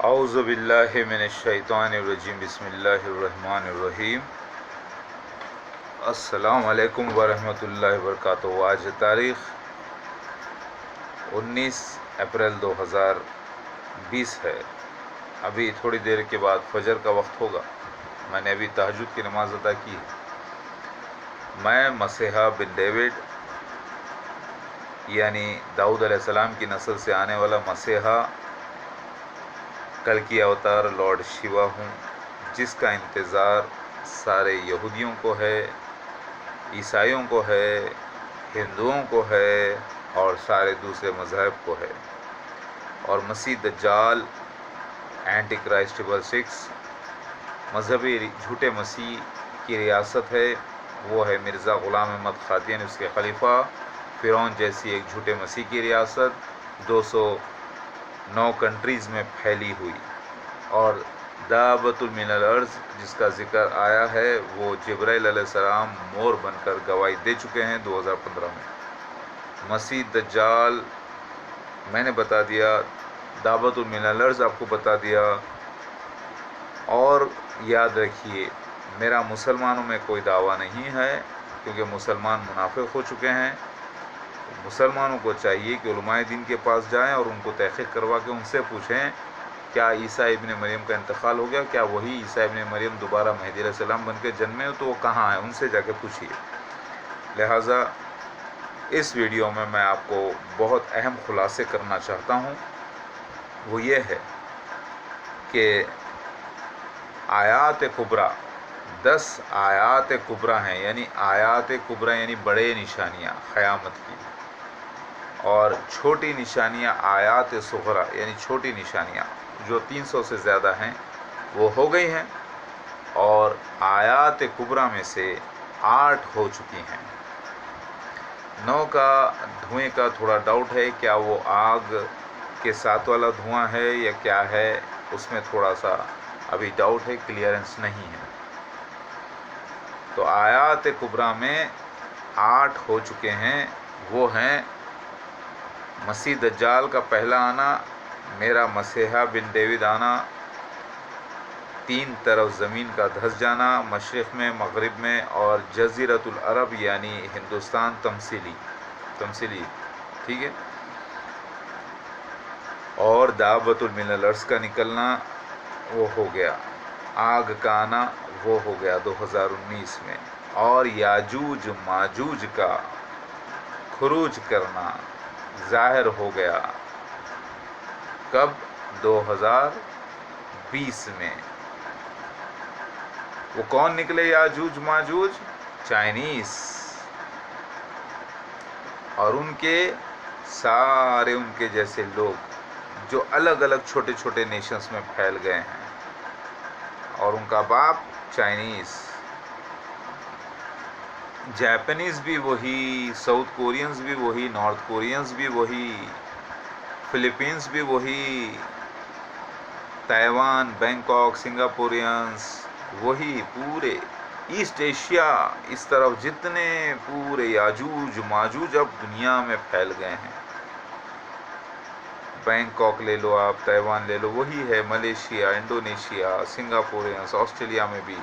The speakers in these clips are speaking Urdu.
اعوذ باللہ من الشیطان الرجیم بسم اللہ الرحمن الرحیم۔ السلام علیکم ورحمۃ اللہ وبرکاتہ۔ آج تاریخ 19 اپریل 2020 ہے۔ ابھی تھوڑی دیر کے بعد فجر کا وقت ہوگا۔ میں نے ابھی تہجد کی نماز ادا کی ہے۔ میں مسیحا بن ڈیوڈ یعنی داؤد علیہ السلام کی نسل سے آنے والا مسیحا کل کی اوتار لارڈ شیوا ہوں، جس کا انتظار سارے یہودیوں کو ہے، عیسائیوں کو ہے، ہندوؤں کو ہے اور سارے دوسرے مذہب کو ہے۔ اور مسیح دجال، اینٹی کرائسٹ 6 مذہبی جھوٹے مسیح کی ریاست ہے۔ وہ ہے مرزا غلام احمد قادیانی، اس کے خلیفہ، فرعون جیسی ایک جھوٹے مسیح کی ریاست 209 کنٹریز میں پھیلی ہوئی۔ اور دابۃ من الارض جس کا ذکر آیا ہے، وہ جبرائیل علیہ السلام مور بن کر گواہی دے چکے ہیں 2015 میں۔ مسیح دجال میں نے بتا دیا، دعوت من الارض آپ کو بتا دیا۔ اور یاد رکھیے، میرا مسلمانوں میں کوئی دعویٰ نہیں ہے، کیونکہ مسلمان منافق ہو چکے ہیں۔ مسلمانوں کو چاہیے کہ علماء دین کے پاس جائیں اور ان کو تحقیق کروا کے ان سے پوچھیں کیا عیسیٰ ابن مریم کا انتقال ہو گیا، کیا وہی عیسیٰ ابن مریم دوبارہ مہدی علیہ السلام بن کے جنمے ہو، تو وہ کہاں ہے، ان سے جا کے پوچھیے۔ لہٰذا اس ویڈیو میں آپ کو بہت اہم خلاصے کرنا چاہتا ہوں۔ وہ یہ ہے کہ آیات کبریٰ 10 آیات کبریٰ ہیں، یعنی آیات کبریٰ یعنی بڑے نشانیاں قیامت کی، اور چھوٹی نشانیاں آیات صغریٰ یعنی چھوٹی نشانیاں جو 300 سے زیادہ ہیں وہ ہو گئی ہیں، اور آیات کبریٰ میں سے 8 ہو چکی ہیں۔ 9 کا دھوئیں کا تھوڑا ڈاؤٹ ہے، کیا وہ آگ کے ساتھ والا دھواں ہے یا کیا ہے، اس میں تھوڑا سا ابھی ڈاؤٹ ہے، کلیئرنس نہیں ہے۔ تو آیات کبریٰ میں 8 ہو چکے ہیں۔ وہ ہیں مسیح دجال کا پہلا آنا، میرا مسیحا بن ڈیوڈ آنا، 3 طرف زمین کا دھس جانا، مشرق میں، مغرب میں، اور جزیرۃ العرب یعنی ہندوستان تمثیلی ٹھیک ہے۔ اور دعوت من الارض کا نکلنا وہ ہو گیا، آگ کا آنا وہ ہو گیا 2019 میں، اور یاجوج ماجوج کا خروج کرنا ظاہر ہو گیا کب؟ 2020 میں۔ وہ کون نکلے یاجوج ماجوج؟ چائنیز، اور ان کے سارے ان کے جیسے لوگ جو الگ الگ چھوٹے چھوٹے نیشنز میں پھیل گئے ہیں، اور ان کا باپ چائنیز۔ جاپنیز بھی وہی، ساؤتھ کورینز بھی وہی، نارتھ کورینز بھی وہی، فلپینز بھی وہی، تائیوان، بینکاک، سنگاپورینز وہی، پورے ایسٹ ایشیا اس طرف جتنے پورے یاجوج ماجوج اب دنیا میں پھیل گئے ہیں۔ بینکاک لے لو آپ، تائیوان لے لو، وہی ہے، ملیشیا، انڈونیشیا، سنگاپورینز، آسٹریلیا میں بھی،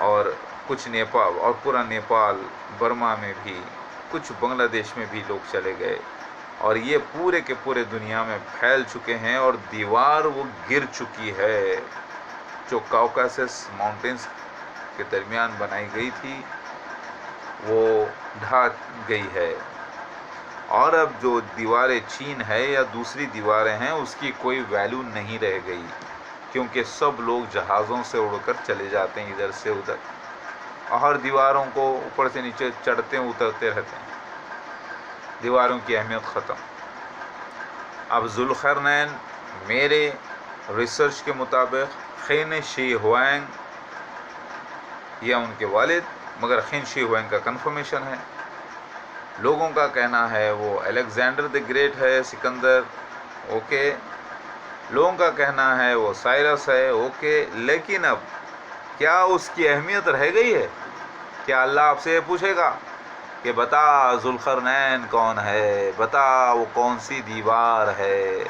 اور کچھ نیپال، اور پورا نیپال، برما میں بھی، کچھ بنگلہ دیش میں بھی لوگ چلے گئے، اور یہ پورے کے پورے دنیا میں پھیل چکے ہیں، اور دیوار وہ گر چکی ہے جو کاکاسس ماؤنٹینز کے درمیان بنائی گئی تھی، وہ ڈھا گئی ہے۔ اور اب جو دیواریں چین ہے یا دوسری دیواریں ہیں، اس کی کوئی ویلیو نہیں رہ گئی، کیونکہ سب لوگ جہازوں سے اڑ کر چلے جاتے ہیں ادھر سے ادھر، اور دیواروں کو اوپر سے نیچے چڑھتے اترتے رہتے ہیں، دیواروں کی اہمیت ختم۔ اب ذوالقرنین میرے ریسرچ کے مطابق خین شی ہوانگ یا ان کے والد، مگر خین شی ہوانگ کا کنفرمیشن ہے۔ لوگوں کا کہنا ہے وہ الیگزینڈر دی گریٹ ہے، سکندر، اوکے۔ لوگوں کا کہنا ہے وہ سائرس ہے، اوکے۔ لیکن اب کیا اس کی اہمیت رہ گئی ہے؟ کیا اللہ آپ سے پوچھے گا کہ بتا ذوالقرنین کون ہے، بتا وہ کون سی دیوار ہے،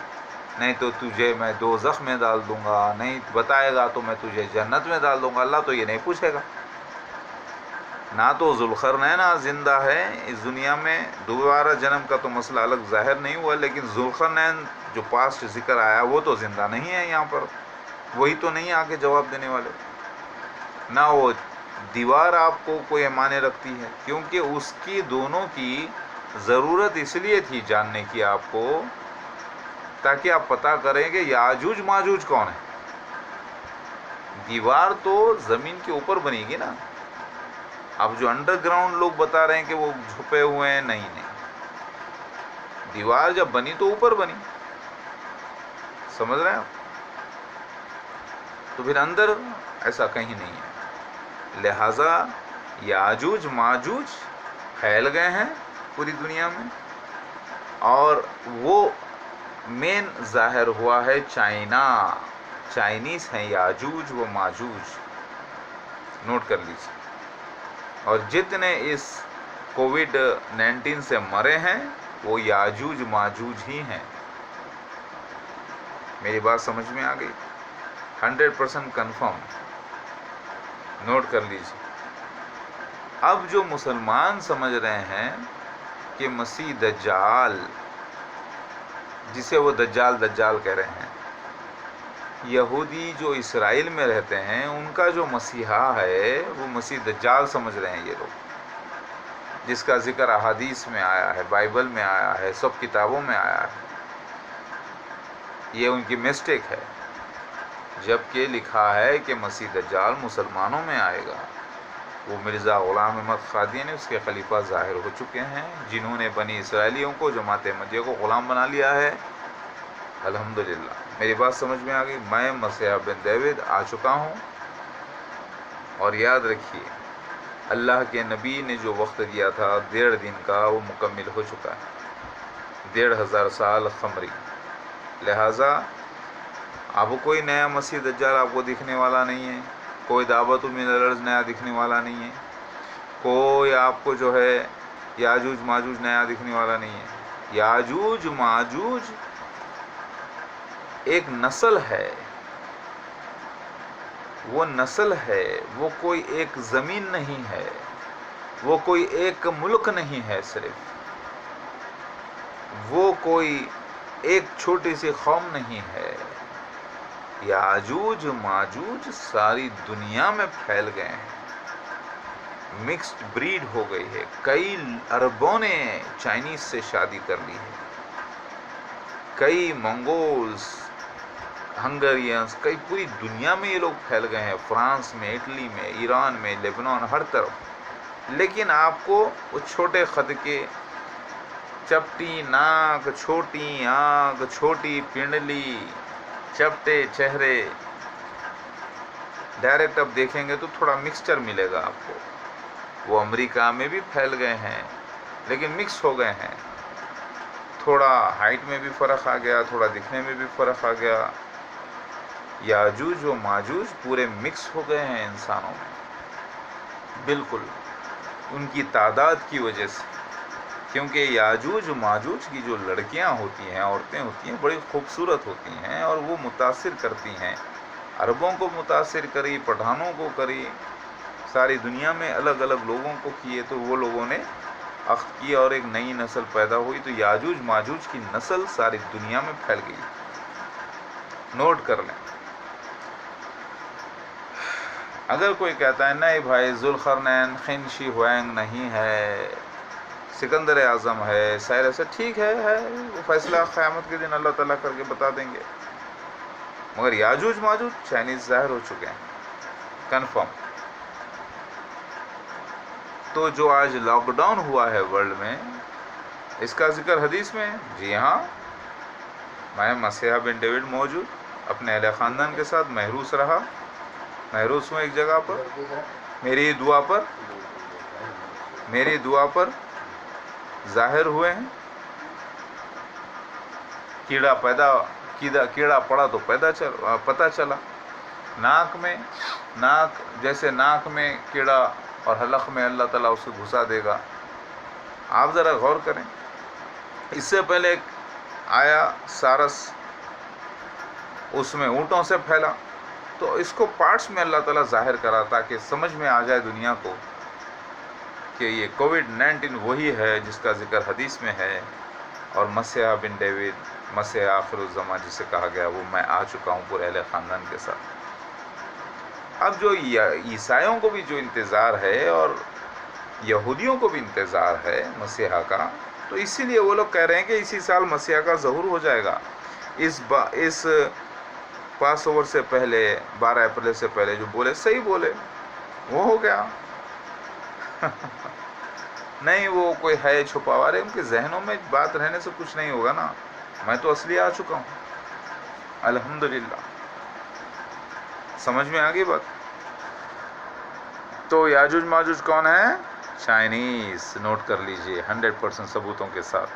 نہیں تو تجھے میں دوزخ میں ڈال دوں گا، نہیں بتائے گا تو میں تجھے جنت میں ڈال دوں گا. اللہ تو یہ نہیں پوچھے گا. نہ تو ذوالقرنین زندہ ہے اس دنیا میں، دوبارہ جنم کا تو مسئلہ الگ ظاہر نہیں ہوا، لیکن ذوالقرنین جو پاسٹ ذکر آیا وہ تو زندہ نہیں ہے یہاں پر، وہی تو نہیں آ کے جواب دینے والے. نہ وہ دیوار آپ کو کوئی معنی رکھتی ہے، کیونکہ اس کی دونوں کی ضرورت اس لیے تھی جاننے کی آپ کو، تاکہ آپ پتہ کریں کہ یاجوج ماجوج کون ہے. دیوار تو زمین کے اوپر بنے گی نا. اب جو انڈر گراؤنڈ لوگ بتا رہے ہیں کہ وہ چھپے ہوئے ہیں، نہیں نہیں، دیوار جب بنی تو اوپر بنی، سمجھ رہے ہیں آپ؟ تو پھر اندر ایسا کہیں نہیں ہے. لہٰذا یاجوج ماجوج پھیل گئے ہیں پوری دنیا میں، اور وہ مین ظاہر ہوا ہے چائنا. چائنیز ہیں یاجوج و ماجوج، نوٹ کر لیجیے. اور جتنے اس کووڈ-19 سے مرے ہیں وہ یاجوج ماجوج ہی ہیں. میری بات سمجھ میں آ گئی؟ 100% کنفرم، نوٹ کر لیجیے. اب جو مسلمان سمجھ رہے ہیں کہ مسیح دجال، جسے وہ دجال کہہ رہے ہیں، یہودی جو اسرائیل میں رہتے ہیں ان کا جو مسیحا ہے وہ مسیح دجال سمجھ رہے ہیں یہ لوگ، جس کا ذکر احادیث میں آیا ہے، بائبل میں آیا ہے، سب کتابوں میں آیا ہے. یہ ان کی مسٹیک ہے، جبکہ لکھا ہے کہ مسیح دجال مسلمانوں میں آئے گا. وہ مرزا غلام احمد قادیانی اس کے خلیفہ ظاہر ہو چکے ہیں، جنہوں نے بنی اسرائیلیوں کو، جماعت احمدیہ کو غلام بنا لیا ہے. الحمدللہ. میری بات سمجھ میں آ گئی؟ میں مسیح بن ڈیوڈ آ چکا ہوں. اور یاد رکھیے اللہ کے نبی نے جو وقت دیا تھا 1.5 دن کا، وہ مکمل ہو چکا ہے. 1500 سال قمری. لہٰذا اب کوئی نیا مسیح دجال آپ کو دکھنے والا نہیں ہے، کوئی دعوت من الارض نیا دکھنے والا نہیں ہے، کوئی آپ کو جو ہے یاجوج ماجوج نیا دکھنے والا نہیں ہے. یاجوج ماجوج ایک نسل ہے، وہ نسل ہے، وہ کوئی ایک زمین نہیں ہے، وہ کوئی ایک ملک نہیں ہے، صرف وہ کوئی ایک چھوٹی سی قوم نہیں ہے. یاجوج ماجوج ساری دنیا میں پھیل گئے ہیں، مکسڈ بریڈ ہو گئی ہے. کئی عربوں نے چائنیز سے شادی کر لی ہے، کئی منگولز، ہنگرینز، کئی پوری دنیا میں یہ لوگ پھیل گئے ہیں، فرانس میں، اٹلی میں، ایران میں، لیبنان، ہر طرف. لیکن آپ کو وہ چھوٹے قد کے، چپٹی ناک، چھوٹی آنکھ، چھوٹی پنڈلی، چپٹے چہرے، ڈائریکٹ اب دیکھیں گے تو تھوڑا مکسچر ملے گا آپ کو. وہ امریکہ میں بھی پھیل گئے ہیں لیکن مکس ہو گئے ہیں. تھوڑا ہائٹ میں بھی فرق آ گیا، تھوڑا دکھنے میں بھی فرق آ گیا. یاجوج و ماجوج پورے مکس ہو گئے ہیں انسانوں میں، بالکل ان کی تعداد کی وجہ سے. کیونکہ یاجوج و ماجوج کی جو لڑکیاں ہوتی ہیں، عورتیں ہوتی ہیں، بڑی خوبصورت ہوتی ہیں، اور وہ متاثر کرتی ہیں. عربوں کو متاثر کری، پٹھانوں کو کری، ساری دنیا میں الگ الگ لوگوں کو کیے، تو وہ لوگوں نے اخذ کیا اور ایک نئی نسل پیدا ہوئی. تو یاجوج ماجوج کی نسل ساری دنیا میں پھیل گئی. نوٹ کر لیں. اگر کوئی کہتا ہے نہیں بھائی ذوالقرنین خن شی ہوئنگ نہیں ہے، سکندر اعظم ہے، سائرس ہے، ٹھیک ہے، وہ فیصلہ قیامت کے دن اللہ تعالیٰ کر کے بتا دیں گے. مگر یاجوج ماجوج چائنیز ظاہر ہو چکے ہیں، کنفرم. تو جو آج لاک ڈاؤن ہوا ہے ورلڈ میں، اس کا ذکر حدیث میں ہے. جی ہاں، میں مسیح بن ڈیوڈ موجود اپنے اہل خاندان کے ساتھ محروس رہا، محروس ہوں ایک جگہ پر. میری دعا پر ظاہر ہوئے ہیں. کیڑا پڑا تو پتہ چلا. جیسے ناک میں کیڑا اور حلق میں اللہ تعالیٰ اسے گھسا دے گا. آپ ذرا غور کریں. اس سے پہلے ایک آیا سارس اس میں اونٹوں سے پھیلا. تو اس کو پارٹس میں اللہ تعالیٰ ظاہر کرا تاکہ سمجھ میں آ جائے دنیا کو کہ یہ کووڈ-19 وہی ہے جس کا ذکر حدیث میں ہے، اور مسیح بن ڈیوڈ، مسیح آخر الزماں جسے کہا گیا، وہ میں آ چکا ہوں پورے اہل خاندان کے ساتھ. اب جو عیسائیوں کو بھی جو انتظار ہے اور یہودیوں کو بھی انتظار ہے مسیحا کا، تو اسی لیے وہ لوگ کہہ رہے ہیں کہ اسی سال مسیحا کا ظہور ہو جائے گا. اس پاس اوور سے پہلے 12 اپریل سے پہلے جو بولے صحیح بولے، وہ ہو گیا. نہیں وہ کوئی ہے چھپاوا رہے، ان کے ذہنوں میں بات رہنے سے کچھ نہیں ہوگا نا. میں تو اصلی آ چکا ہوں الحمدللہ. سمجھ میں آ گئی بات. تو یاجوج ماجوج کون ہے؟ چائنیز. نوٹ کر لیجئے 100% ثبوتوں کے ساتھ.